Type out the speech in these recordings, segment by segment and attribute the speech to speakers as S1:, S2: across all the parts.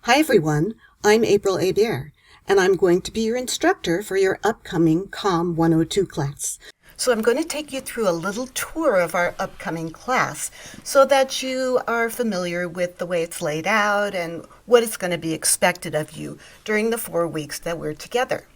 S1: Hi everyone, I'm April Hebert, and I'm going to be your instructor for your upcoming COM 102 class. So I'm going to take you through a little tour of our upcoming class so that you are familiar with the way it's laid out and what is going to be expected of you during the 4 weeks that we're together.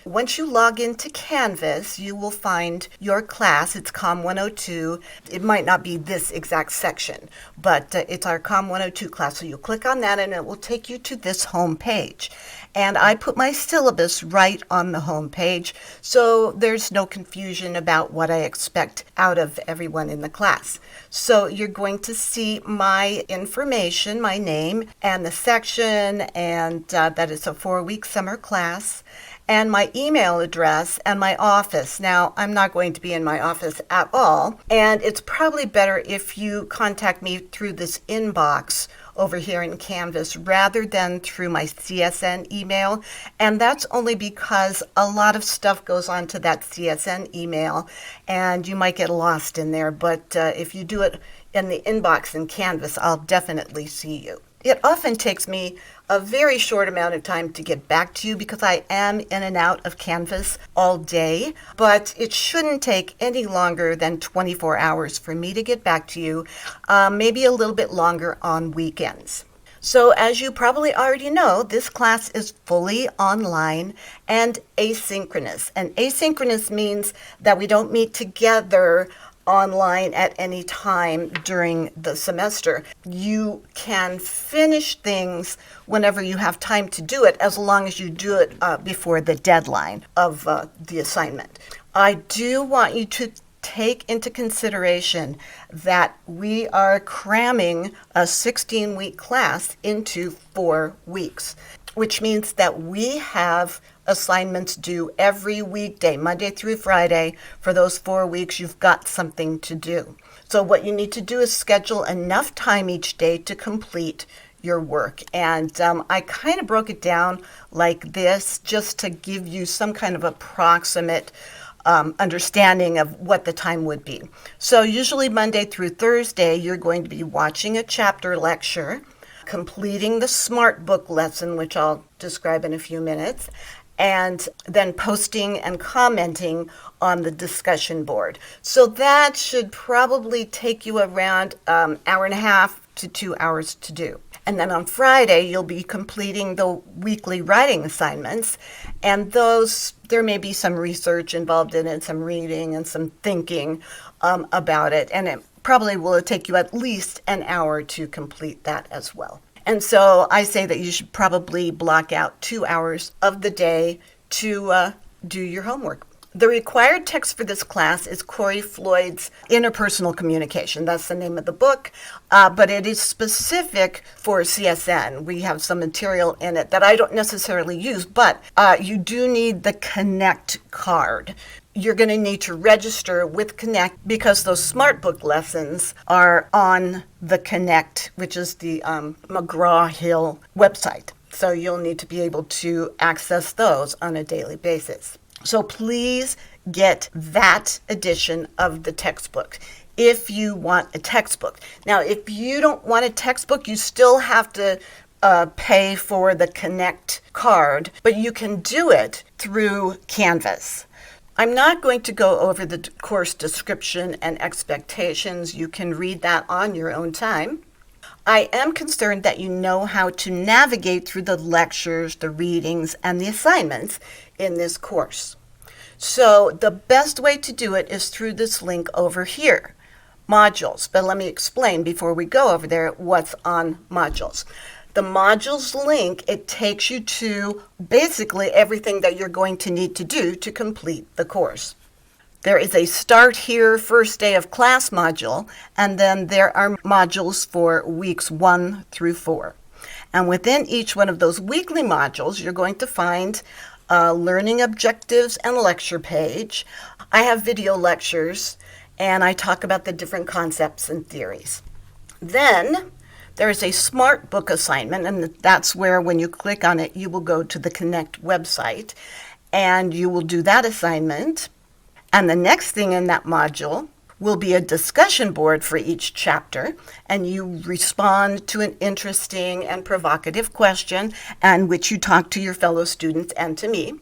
S1: Once you log into Canvas, you will find your class. It's COM 102. It might not be this exact section, but it's our COM 102 class. So you'll click on that and it will take you to this home page. And I put my syllabus right on the home page, so there's no confusion about what I expect out of everyone in the class. So you're going to see my information, my name, and the section, and that it's a 4-week summer class, and my email address and my office. Now, I'm not going to be in my office at all, and it's probably better if you contact me through this inbox over here in Canvas rather than through my CSN email. And that's only because a lot of stuff goes onto that CSN email and you might get lost in there. But if you do it in the inbox in Canvas, I'll definitely see you. It often takes me a very short amount of time to get back to you because I am in and out of Canvas all day, but it shouldn't take any longer than 24 hours for me to get back to you, maybe a little bit longer on weekends. So as you probably already know, this class is fully online and asynchronous. And asynchronous means that we don't meet together online at any time during the semester. You can finish things whenever you have time to do it, as long as you do it before the deadline of the assignment. I do want you to take into consideration that we are cramming a 16-week class into 4 weeks, which means that we have assignments due every weekday, Monday through Friday. For those 4 weeks, you've got something to do. So what you need to do is schedule enough time each day to complete your work. And I kind of broke it down like this just to give you some kind of approximate understanding of what the time would be. So usually Monday through Thursday, you're going to be watching a chapter lecture, completing the Smart Book lesson, which I'll describe in a few minutes, and then posting and commenting on the discussion board. So that should probably take you around an hour and a half to 2 hours to do. And then on Friday, you'll be completing the weekly writing assignments, and those, there may be some research involved in it, some reading and some thinking about it, and it probably will take you at least an hour to complete that as well. And so I say that you should probably block out 2 hours of the day to do your homework. The required text for this class is Corey Floyd's Interpersonal Communication. That's the name of the book, but it is specific for CSN. We have some material in it that I don't necessarily use, but you do need the Connect card. You're going to need to register with Connect because those Smart Book lessons are on the Connect, which is the McGraw-Hill website. So you'll need to be able to access those on a daily basis. So please get that edition of the textbook if you want a textbook. Now, if you don't want a textbook, you still have to pay for the Connect card, but you can do it through Canvas. I'm not going to go over the course description and expectations. You can read that on your own time. I am concerned that you know how to navigate through the lectures, the readings, and the assignments in this course. So the best way to do it is through this link over here, modules. But let me explain before we go over there what's on modules. The modules link, it takes you to basically everything that you're going to need to do to complete the course. There is a Start Here First Day of Class module, and then there are modules for weeks 1 through 4. And within each one of those weekly modules, you're going to find learning objectives and lecture page. I have video lectures, and I talk about the different concepts and theories. Then there is a Smart Book assignment, and that's where when you click on it, you will go to the Connect website, and you will do that assignment. And the next thing in that module will be a discussion board for each chapter, and you respond to an interesting and provocative question, and which you talk to your fellow students and to me.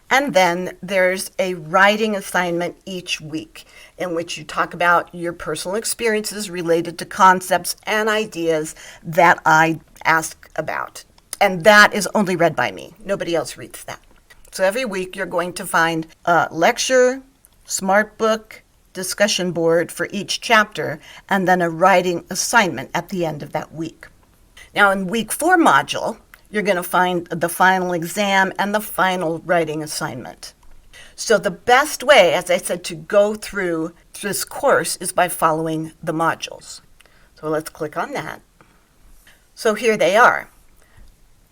S1: And then there's a writing assignment each week in which you talk about your personal experiences related to concepts and ideas that I ask about. And that is only read by me. Nobody else reads that. So every week you're going to find a lecture, smart book, discussion board for each chapter, and then a writing assignment at the end of that week. Now in week 4 module, you're going to find the final exam and the final writing assignment. So the best way, as I said, to go through this course is by following the modules. So let's click on that. So here they are.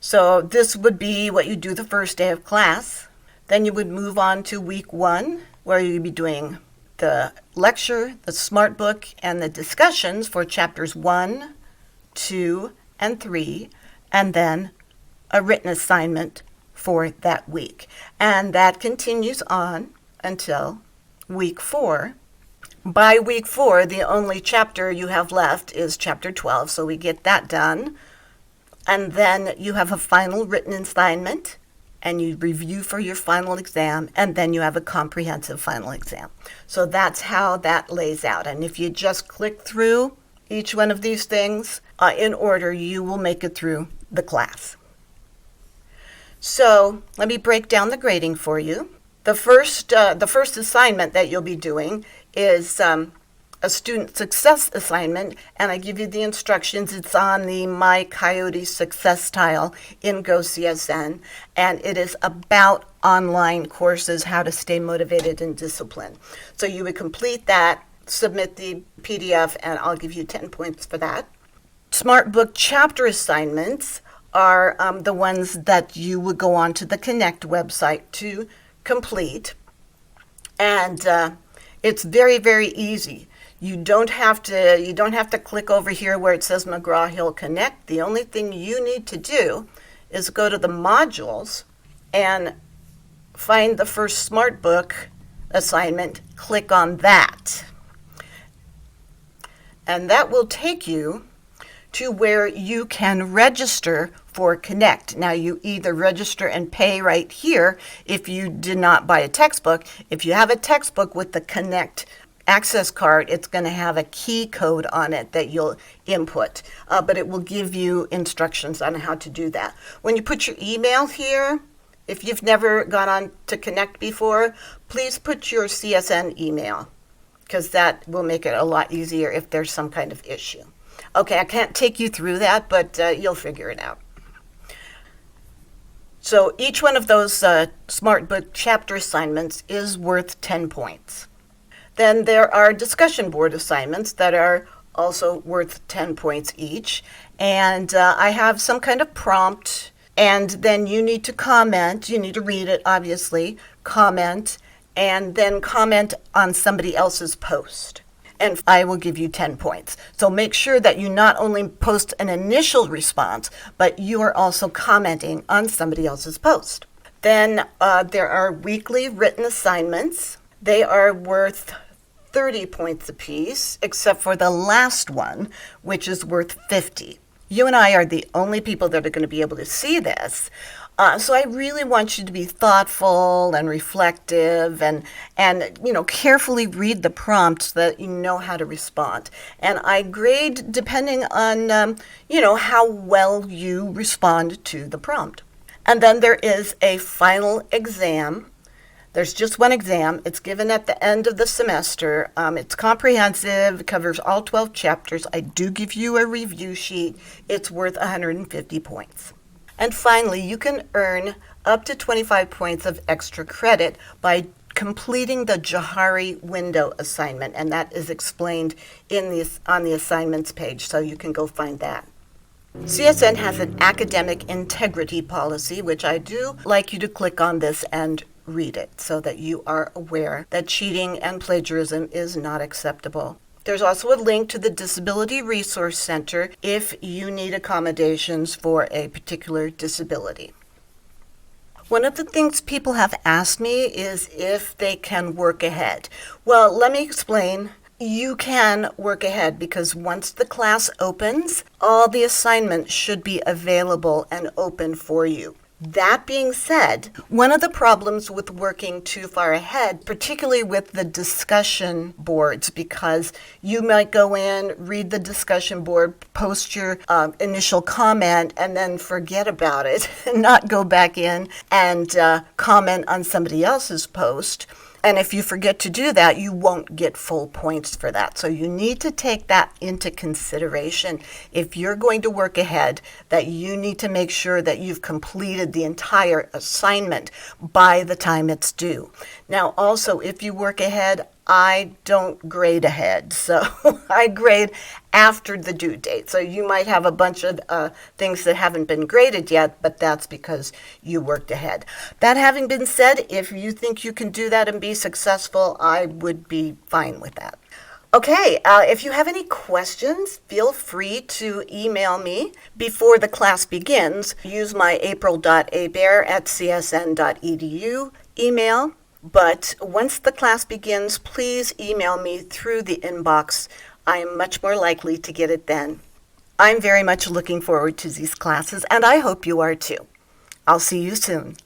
S1: So this would be what you do the first day of class. Then you would move on to week 1, where you'd be doing the lecture, the smart book, and the discussions for chapters 1, 2, and 3, and then a written assignment for that week. And that continues on until week 4. By week 4, the only chapter you have left is chapter 12, so we get that done. And then you have a final written assignment, and you review for your final exam, and then you have a comprehensive final exam. So that's how that lays out. And if you just click through each one of these things in order, you will make it through the class. So let me break down the grading for you. The first assignment that you'll be doing is a student success assignment, and I give you the instructions. It's on the My Coyote Success tile in GoCSN, and it is about online courses, how to stay motivated and disciplined. So you would complete that, submit the PDF, and I'll give you 10 points for that. Smart Book chapter assignments are the ones that you would go on to the Connect website to complete, and it's very, very easy. You don't have to click over here where it says McGraw-Hill Connect. The only thing you need to do is go to the modules and find the first Smart Book assignment, click on that. And that will take you to where you can register for Connect. Now you either register and pay right here if you did not buy a textbook. If you have a textbook with the Connect access card, it's going to have a key code on it that you'll input, but it will give you instructions on how to do that. When you put your email here, if you've never gone on to Connect before, please put your CSN email, because that will make it a lot easier if there's some kind of issue. Okay, I can't take you through that, but you'll figure it out. So each one of those Smart Book chapter assignments is worth 10 points. Then there are discussion board assignments that are also worth 10 points each. And I have some kind of prompt, and then you need to comment. You need to read it, obviously, comment, and then comment on somebody else's post. And I will give you 10 points. So make sure that you not only post an initial response, but you are also commenting on somebody else's post. Then there are weekly written assignments. They are worth 30 points apiece, except for the last one, which is worth 50. You and I are the only people that are going to be able to see this. So I really want you to be thoughtful and reflective and carefully read the prompt so that you know how to respond. And I grade depending on, how well you respond to the prompt. And then there is a final exam. There's just one exam. It's given at the end of the semester. It's comprehensive. It covers all 12 chapters. I do give you a review sheet. It's worth 150 points. And finally, you can earn up to 25 points of extra credit by completing the Johari window assignment, and that is explained on the assignments page, so you can go find that. CSN has an academic integrity policy, which I do like you to click on this and read it so that you are aware that cheating and plagiarism is not acceptable. There's also a link to the Disability Resource Center if you need accommodations for a particular disability. One of the things people have asked me is if they can work ahead. Well, let me explain you can work ahead because once the class opens, all the assignments should be available and open for you. That being said, one of the problems with working too far ahead, particularly with the discussion boards, because you might go in, read the discussion board, post your initial comment, and then forget about it and not go back in and comment on somebody else's post. And if you forget to do that, you won't get full points for that. So you need to take that into consideration. If you're going to work ahead, that you need to make sure that you've completed the entire assignment by the time it's due. Now, also, if you work ahead, I don't grade ahead, so I grade after the due date. So you might have a bunch of things that haven't been graded yet, but that's because you worked ahead. That having been said, if you think you can do that and be successful, I would be fine with that. Okay, if you have any questions, feel free to email me before the class begins. Use my april.abear@csn.edu email. But once the class begins, please email me through the inbox. I am much more likely to get it then. I'm very much looking forward to these classes, and I hope you are too. I'll see you soon.